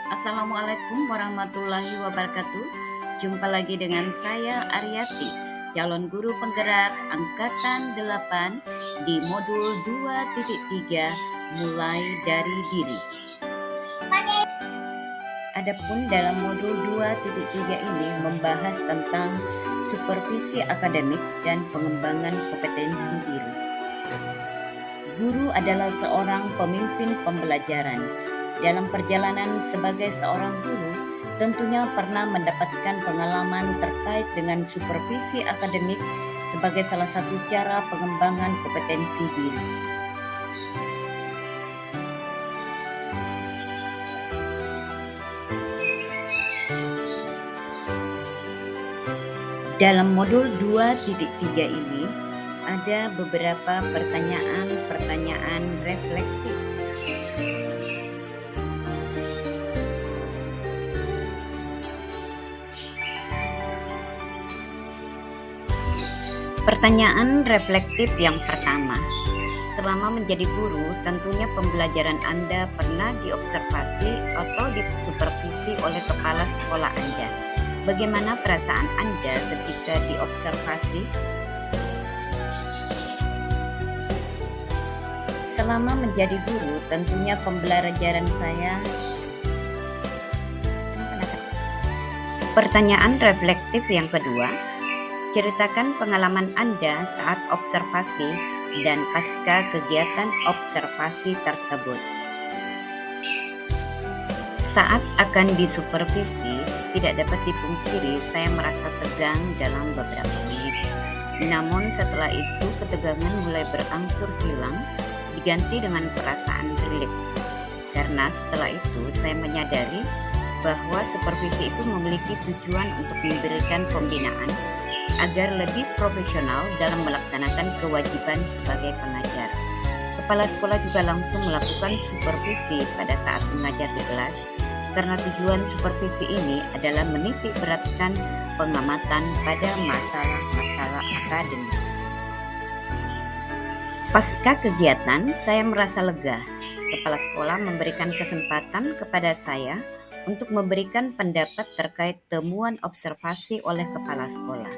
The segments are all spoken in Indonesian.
Assalamualaikum warahmatullahi wabarakatuh. Jumpa lagi dengan saya Aryati, calon guru penggerak angkatan 8 di modul 2.3 mulai dari diri. Adapun dalam modul 2.3 ini membahas tentang supervisi akademik dan pengembangan kompetensi diri. Guru adalah seorang pemimpin pembelajaran. Dalam perjalanan sebagai seorang guru, tentunya pernah mendapatkan pengalaman terkait dengan supervisi akademik sebagai salah satu cara pengembangan kompetensi diri. Dalam modul 2.3 ini ada beberapa pertanyaan reflektif. Pertanyaan reflektif yang pertama, selama menjadi guru, tentunya pembelajaran Anda pernah diobservasi atau disupervisi oleh kepala sekolah Anda. Bagaimana perasaan Anda ketika diobservasi? Selama menjadi guru, tentunya pembelajaran saya. Pertanyaan reflektif yang kedua, ceritakan pengalaman Anda saat observasi dan pasca kegiatan observasi tersebut. Saat akan disupervisi, tidak dapat dipungkiri saya merasa tegang dalam beberapa menit. Namun setelah itu ketegangan mulai berangsur hilang, diganti dengan perasaan rileks. Karena setelah itu saya menyadari bahwa supervisi itu memiliki tujuan untuk memberikan pembinaan agar lebih profesional dalam melaksanakan kewajiban sebagai pengajar. Kepala sekolah juga langsung melakukan supervisi pada saat mengajar di kelas, karena tujuan supervisi ini adalah menitik beratkan pengamatan pada masalah-masalah akademik. Pasca kegiatan, saya merasa lega. Kepala sekolah memberikan kesempatan kepada saya untuk memberikan pendapat terkait temuan observasi oleh kepala sekolah.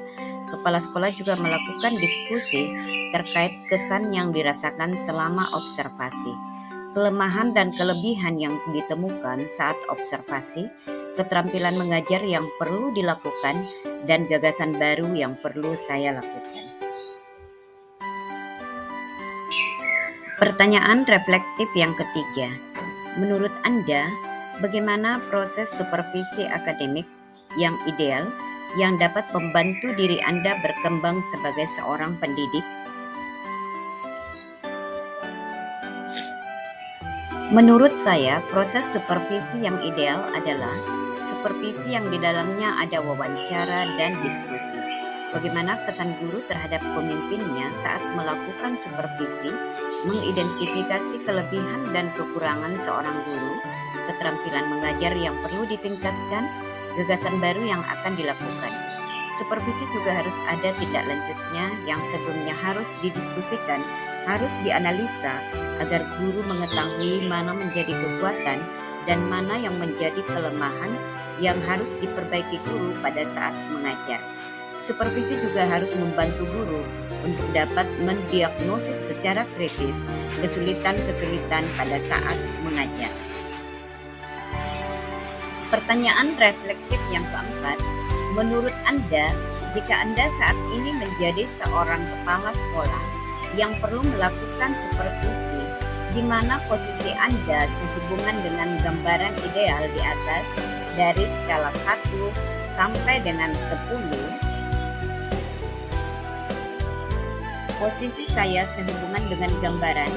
Kepala sekolah juga melakukan diskusi terkait kesan yang dirasakan selama observasi, kelemahan dan kelebihan yang ditemukan saat observasi, keterampilan mengajar yang perlu dilakukan, dan gagasan baru yang perlu saya lakukan. Pertanyaan reflektif yang ketiga, menurut Anda, bagaimana proses supervisi akademik yang ideal yang dapat membantu diri Anda berkembang sebagai seorang pendidik? Menurut saya, proses supervisi yang ideal adalah supervisi yang di dalamnya ada wawancara dan diskusi. Bagaimana kesan guru terhadap pemimpinnya saat melakukan supervisi, mengidentifikasi kelebihan dan kekurangan seorang guru, keterampilan mengajar yang perlu ditingkatkan, gagasan baru yang akan dilakukan. Supervisi juga harus ada tindak lanjutnya yang sebelumnya harus didiskusikan, harus dianalisa agar guru mengetahui mana menjadi kekuatan dan mana yang menjadi kelemahan yang harus diperbaiki guru pada saat mengajar. Supervisi juga harus membantu guru untuk dapat mendiagnosis secara krisis kesulitan-kesulitan pada saat mengajar. Pertanyaan reflektif yang keempat, menurut Anda, jika Anda saat ini menjadi seorang kepala sekolah yang perlu melakukan supervisi, di mana posisi Anda sehubungan dengan gambaran ideal di atas dari skala 1 sampai dengan 10? Posisi saya sehubungan dengan gambaran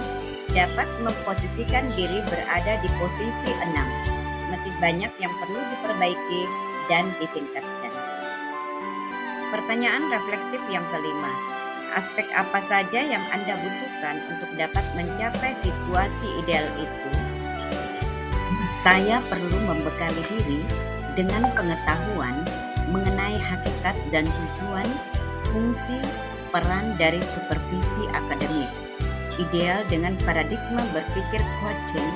dapat memposisikan diri berada di posisi 6. Masih banyak yang perlu diperbaiki dan ditingkatkan. Pertanyaan reflektif yang kelima, aspek apa saja yang Anda butuhkan untuk dapat mencapai situasi ideal itu? Saya perlu membekali diri dengan pengetahuan mengenai hakikat dan tujuan, fungsi, peran dari supervisi akademik. Ideal dengan paradigma berpikir coaching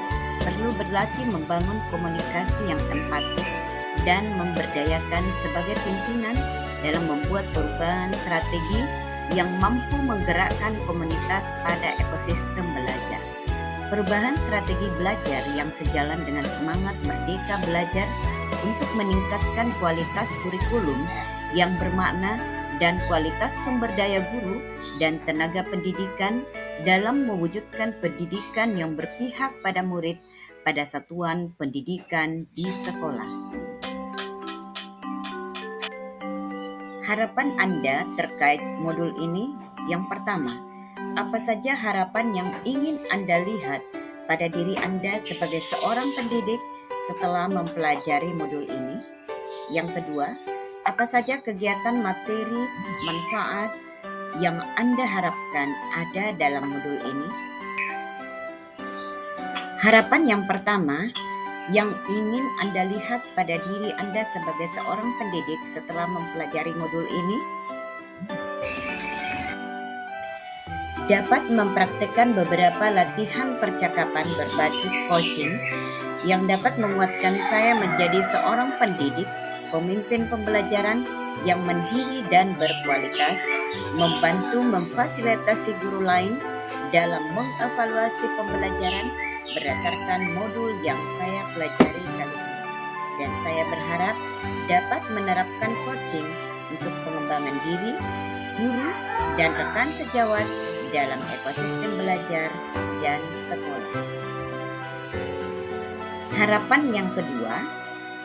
perlu berlatih membangun komunikasi yang empatik dan memberdayakan sebagai pimpinan dalam membuat perubahan strategi yang mampu menggerakkan komunitas pada ekosistem belajar. Perubahan strategi belajar yang sejalan dengan semangat merdeka belajar untuk meningkatkan kualitas kurikulum yang bermakna dan kualitas sumber daya guru dan tenaga pendidikan dalam mewujudkan pendidikan yang berpihak pada murid pada satuan pendidikan di sekolah. Harapan Anda terkait modul ini, yang pertama, apa saja harapan yang ingin Anda lihat pada diri Anda sebagai seorang pendidik setelah mempelajari modul ini? Yang kedua, apa saja kegiatan materi manfaat yang Anda harapkan ada dalam modul ini? Harapan yang pertama, yang ingin Anda lihat pada diri Anda sebagai seorang pendidik setelah mempelajari modul ini, dapat mempraktikkan beberapa latihan percakapan berbasis coaching yang dapat menguatkan saya menjadi seorang pendidik, pemimpin pembelajaran yang mandiri dan berkualitas, membantu memfasilitasi guru lain dalam mengevaluasi pembelajaran berdasarkan modul yang saya pelajari kali ini. Dan saya berharap dapat menerapkan coaching untuk pengembangan diri, guru, dan rekan sejawat dalam ekosistem belajar dan sekolah. Harapan yang kedua,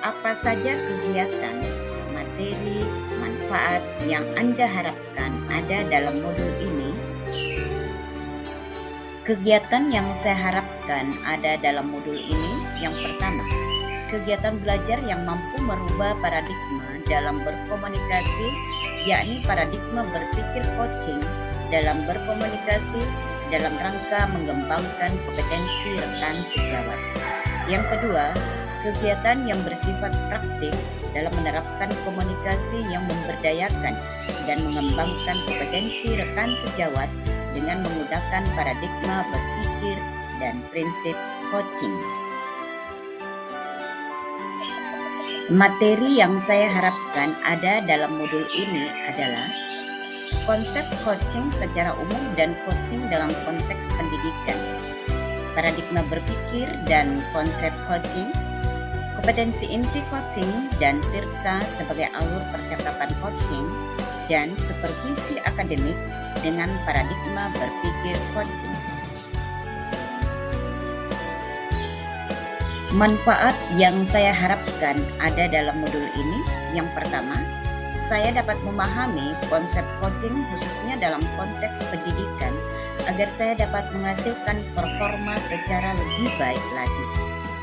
apa saja kegiatan, materi, manfaat yang Anda harapkan ada dalam modul ini? Kegiatan yang saya harapkan ada dalam modul ini, yang pertama, kegiatan belajar yang mampu merubah paradigma dalam berkomunikasi, yakni paradigma berpikir coaching dalam berkomunikasi dalam rangka mengembangkan kompetensi rekan sejawat. Yang kedua, kegiatan yang bersifat praktik dalam menerapkan komunikasi yang memberdayakan dan mengembangkan kompetensi rekan sejawat dengan menggunakan paradigma berpikir dan prinsip coaching. Materi yang saya harapkan ada dalam modul ini adalah konsep coaching secara umum dan coaching dalam konteks pendidikan, paradigma berpikir dan konsep coaching, kompetensi inti coaching dan Tirta sebagai alur percakapan coaching, dan supervisi akademik dengan paradigma berpikir coaching. Manfaat yang saya harapkan ada dalam modul ini, yang pertama, saya dapat memahami konsep coaching khususnya dalam konteks pendidikan agar saya dapat menghasilkan performa secara lebih baik lagi.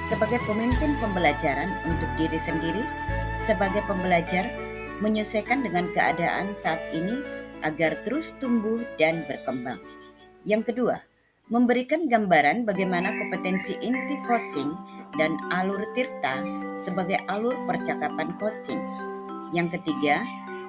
Sebagai pemimpin pembelajaran untuk diri sendiri, sebagai pembelajar, menyesuaikan dengan keadaan saat ini agar terus tumbuh dan berkembang. Yang kedua, memberikan gambaran bagaimana kompetensi inti coaching dan alur Tirta sebagai alur percakapan coaching. Yang ketiga,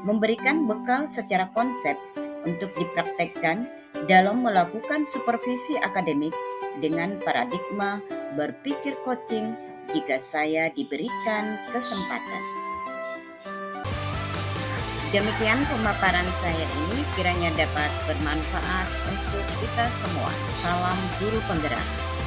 memberikan bekal secara konsep untuk dipraktekkan dalam melakukan supervisi akademik dengan paradigma berpikir coaching jika saya diberikan kesempatan. Demikian pemaparan saya ini, kiranya dapat bermanfaat untuk kita semua. Salam guru penggerak.